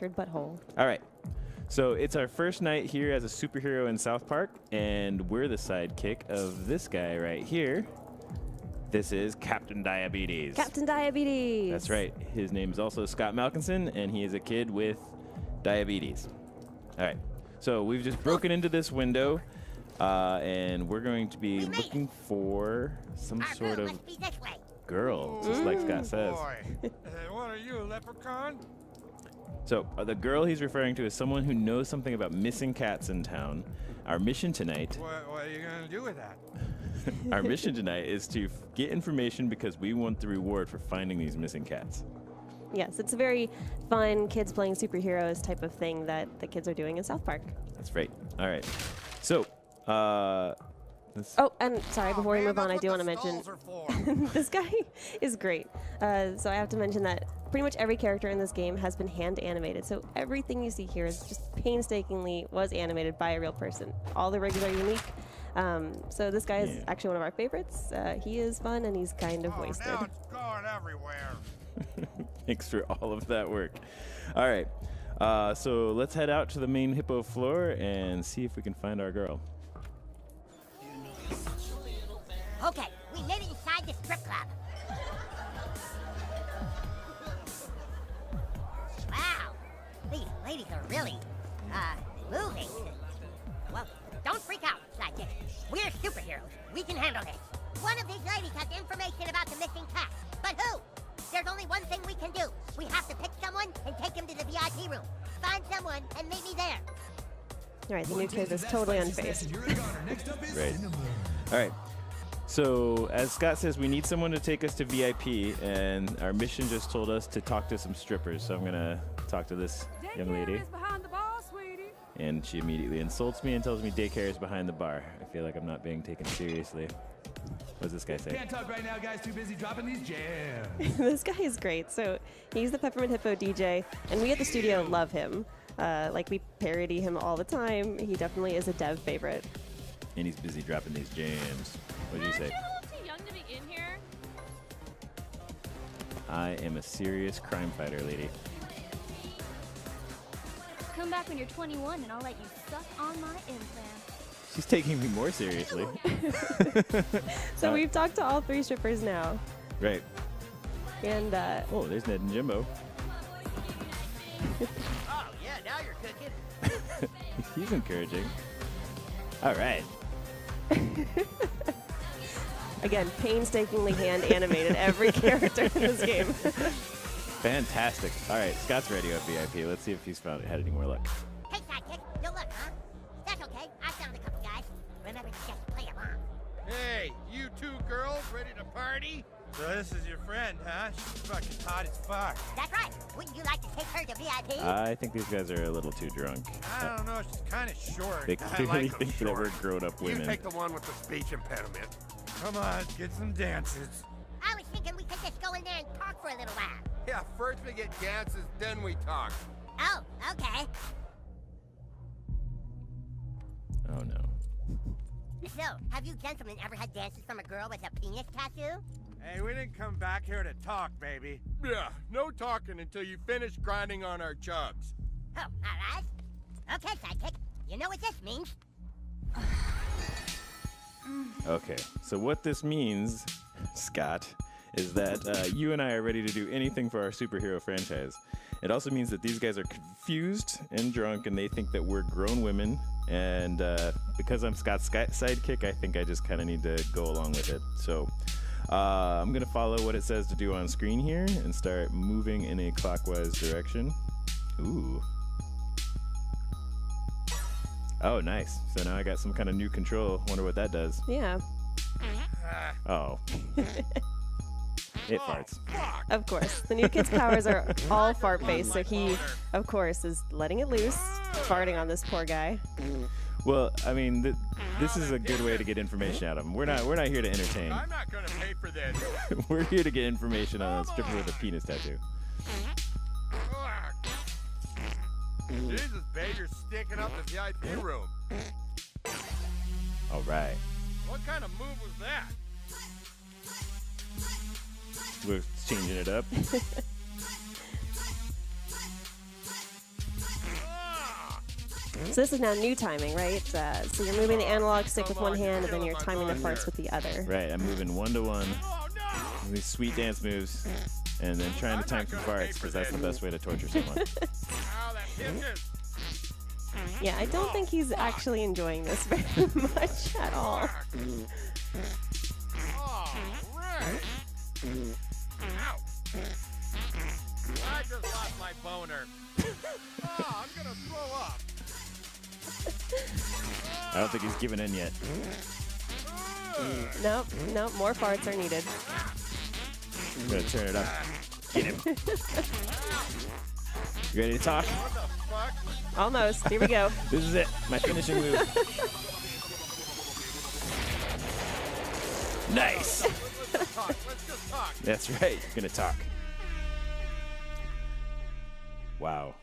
butthole. All right. So it's our first night here as a superhero in South Park, and we're the sidekick of this guy right here. This is Captain Diabetes. Captain Diabetes. That's right. His name is also Scott Malkinson, and he is a kid with diabetes. All right. So we've just broken into this window, and we're going to be looking for some sort of girl, just like Scott says. What are you, a leprechaun? So the girl he's referring to is someone who knows something about missing cats in town. Our mission tonight... What are you going to do with that? Our mission tonight is to get information because we want the reward for finding these missing cats. Yes, it's a very fun kids playing superheroes type of thing that the kids are doing in South Park. That's right. All right. So, oh, and sorry, before we move on, I do want to mention this guy is great. So I have to mention that pretty much every character in this game has been hand animated. So everything you see here is just painstakingly was animated by a real person. All the rigs are unique. So this guy is actually one of our favorites. He is fun and he's kind of wasted. Now it's going everywhere. Thanks for all of that work. All right. So let's head out to the main hippo floor and see if we can find our girl. Okay, we made it inside the strip club. Wow, these ladies are really, moving. Well, don't freak out, sidekick. We're superheroes. We can handle this. One of these ladies has information about the missing cat. But who? There's only one thing we can do. We have to pick someone and take him to the VIP room. Find someone and meet me there. All right, the new kid is totally unfazed. Right. All right. So, as Scott says, we need someone to take us to VIP, and our mission just told us to talk to some strippers. So I'm going to talk to this young lady. Behind the bar, sweetie. And she immediately insults me and tells me daycare is behind the bar. I feel like I'm not being taken seriously. What does this guy say? Can't talk right now, guys. Too busy dropping these jams. This guy is great. So he's the Peppermint Hippo DJ, and we at the studio love him. Like, we parody him all the time. He definitely is a dev favorite. And he's busy dropping these jams. What did you say? You're a little too young to be in here. I am a serious crime fighter, lady. Come back when you're 21 and I'll let you suck on my implant. She's taking me more seriously. So we've talked to all three strippers now. Right. And, oh, there's Ned and Jimbo. Oh, yeah, now you're cooking. He's encouraging. All right. Again, painstakingly hand animated every character in this game. Fantastic. All right, Scott's ready at VIP. Let's see if he's had any more luck. Hey, sidekick, no luck, huh? That's okay. I found a couple guys. Remember to just play along. Hey, you two girls ready to party? So this is your friend, huh? She's fucking hot as fuck. That's right. Wouldn't you like to take her to VIP? I think these guys are a little too drunk. I don't know, she's kind of short. They I clearly like think that we're grown-up You women. take the one with the speech impediment. Come on, get some dances. I was thinking we could just go in there and talk for a little while. Yeah, first we get dances, then we talk. Oh, okay. Oh, no. So, have you gentlemen ever had dances from a girl with a penis tattoo? Hey, we didn't come back here to talk, baby. Yeah, no talking until you finish grinding on our chugs. Oh, all right. Okay, sidekick. You know what this means? Okay, so what this means, Scott, is that you and I are ready to do anything for our superhero franchise. It also means that these guys are confused and drunk, and they think that we're grown women. And because I'm Scott's sidekick, I think I just kind of need to go along with it. So I'm going to follow what it says to do on screen here and start moving in a clockwise direction. Ooh. Oh, nice. So now I got some kind of new control. Wonder what that does. Yeah, Oh. It farts. of course. The new kid's powers are all fart-based, so he, of course, is letting it loose, farting on this poor guy. Well, I mean, this is a good way to get information out of them. We're not here to entertain. I'm not gonna pay for this. We're here to get information on a stripper with a penis tattoo. Jesus, babe, you're sticking up the VIP room. All right. What kind of move was that? We're changing it up. So this is now new timing, right? So you're moving the analog stick with one hand, and then you're timing the farts with the other. Right, I'm moving 1 to 1. These sweet dance moves, and then trying to time some farts, because that's the best way to torture someone. Yeah, I don't think he's actually enjoying this very much at all. I just lost my boner. I'm gonna throw up. I don't think he's given in yet. Nope, more farts are needed. I'm gonna turn it up. Get him. You ready to talk? What the fuck? Almost. Here we go. This is it. My finishing move. Nice. Let's talk. Let's just talk. That's right. You're gonna talk. Wow.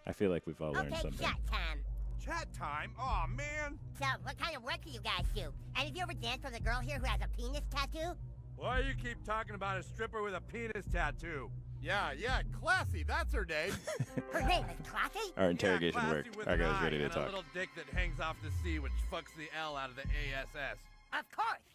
I feel like we've all learned Okay, something. chat time. Chat time? Oh man. So, what kind of work do you guys do? And have you ever danced with a girl here who has a penis tattoo? Why you keep talking about a stripper with a penis tattoo? Yeah, classy. That's her name. Her name is Classy? Our interrogation Classy worked. with Our an guy was I ready to and talk. a little dick that hangs off the C, which fucks the L out of the ASS. Of course.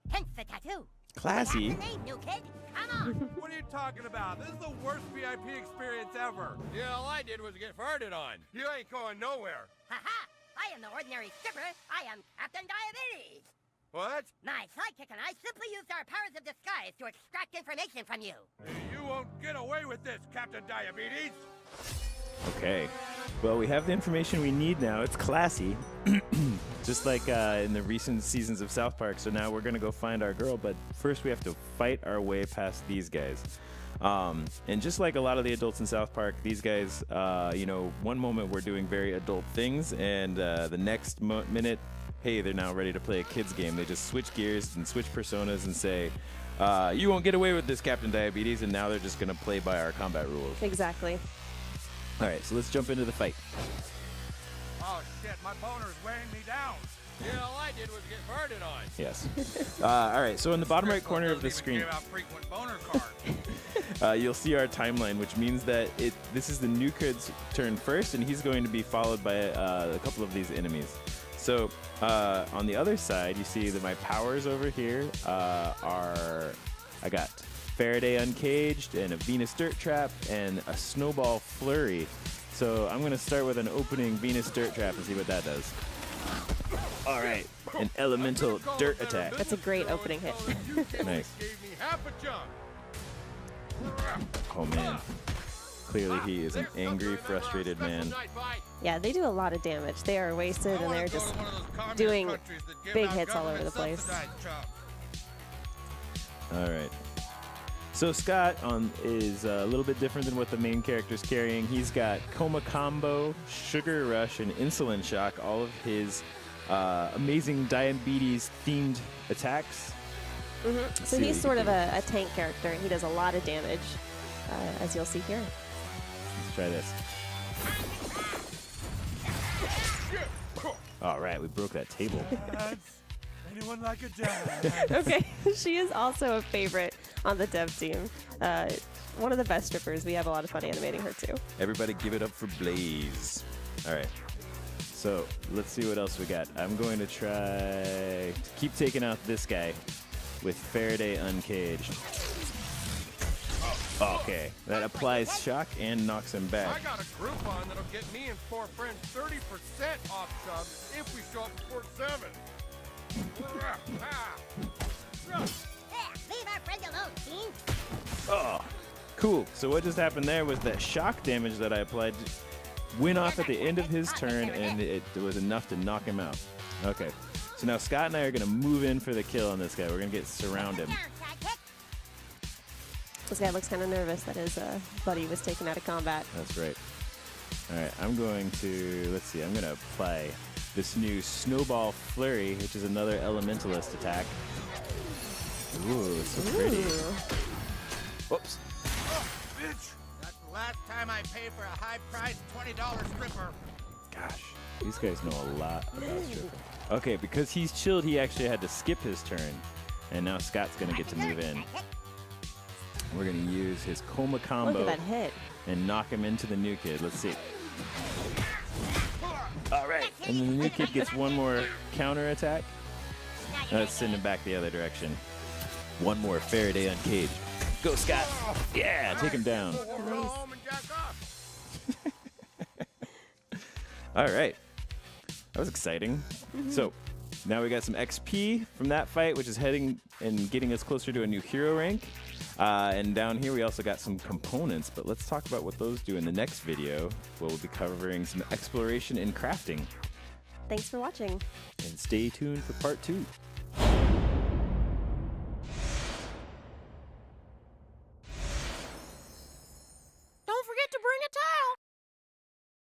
Hence the tattoo. Classy. That's the name, new kid. Come on. What are you talking about? This is the worst VIP experience ever. Yeah, all I did was get farted on. You ain't going nowhere. Ha-ha. I am the ordinary stripper. I am Captain Diabetes. What? My sidekick and I simply used our powers of disguise to extract information from you. You won't get away with this, Captain Diabetes. Okay. Well, we have the information we need now. It's classy. Just like in the recent seasons of South Park. So now we're going to go find our girl. But first we have to fight our way past these guys. And just like a lot of the adults in South Park, these guys, one moment we're doing very adult things. And the next minute, hey, they're now ready to play a kid's game. They just switch gears and switch personas and say, you won't get away with this, Captain Diabetes. And now they're just going to play by our combat rules. Exactly. All right, so let's jump into the fight. Oh shit, my boner's weighing me down. Yeah, all I did was get farted on. Yes. All right, so in the bottom right corner of the Doesn't screen, even give out frequent boner cards. you'll see our timeline, which means that this is the new kid's turn first, and he's going to be followed by a couple of these enemies. So on the other side, you see that my powers over here I got Faraday Uncaged and a Venus Dirt Trap and a Snowball Flurry. So I'm going to start with an opening Venus Dirt Trap and see what that does. All right, an elemental dirt attack. That's a great opening hit. Nice. Gave me half a jump. Oh man. Clearly he is an angry, frustrated man. Yeah, they do a lot of damage. They are wasted, and they're just doing big hits all over the place. All right. So Scott is a little bit different than what the main character's carrying. He's got Coma Combo, Sugar Rush, and Insulin Shock, all of his amazing diabetes-themed attacks. Mm-hmm. So he's sort of a tank character. He does a lot of damage, as you'll see here. Let's try this. All right, we broke that table. Anyone like a dad? Okay, she is also a favorite on the dev team. One of the best strippers. We have a lot of fun animating her too. Everybody give it up for Blaze. All right. So let's see what else we got. I'm going to try to keep taking out this guy with Faraday Uncaged. Okay, that applies shock and knocks him I back. got a Groupon that'll get me and 4 friends 30% off subs if we show up before 7. Leave our friend alone, Dean. Oh, cool. So what just happened there was that shock damage that I applied went off at the end of his turn, and it was enough to knock him out. Okay, so now Scott and I are going to move in for the kill on this guy. We're going to get surrounded. This guy looks kind of nervous that his buddy was taken out of combat. That's right. All right, I'm going to, let's see, I'm going to apply this new Snowball Flurry, which is another Elementalist attack. Ooh, it's so pretty. Whoops. Oh, bitch! That's the last time I paid for a high-priced $20 stripper. Gosh, these guys know a lot about stripping. Okay, because he's chilled, he actually had to skip his turn. And now Scott's going to get to move in. We're going to use his Coma Combo Look at that hit. and knock him into the new kid. Let's see. All right. And then the new kid gets one more counter attack. Now let's send him back the other direction. One more Faraday uncaged. Go, Scott. Yeah, take him down. Go home and jack off. All right. That was exciting. So now we got some XP from that fight, which is heading and getting us closer to a new hero rank. And down here, we also got some components, but let's talk about what those do in the next video, where we'll be covering some exploration and crafting. Thanks for watching. And stay tuned for part 2.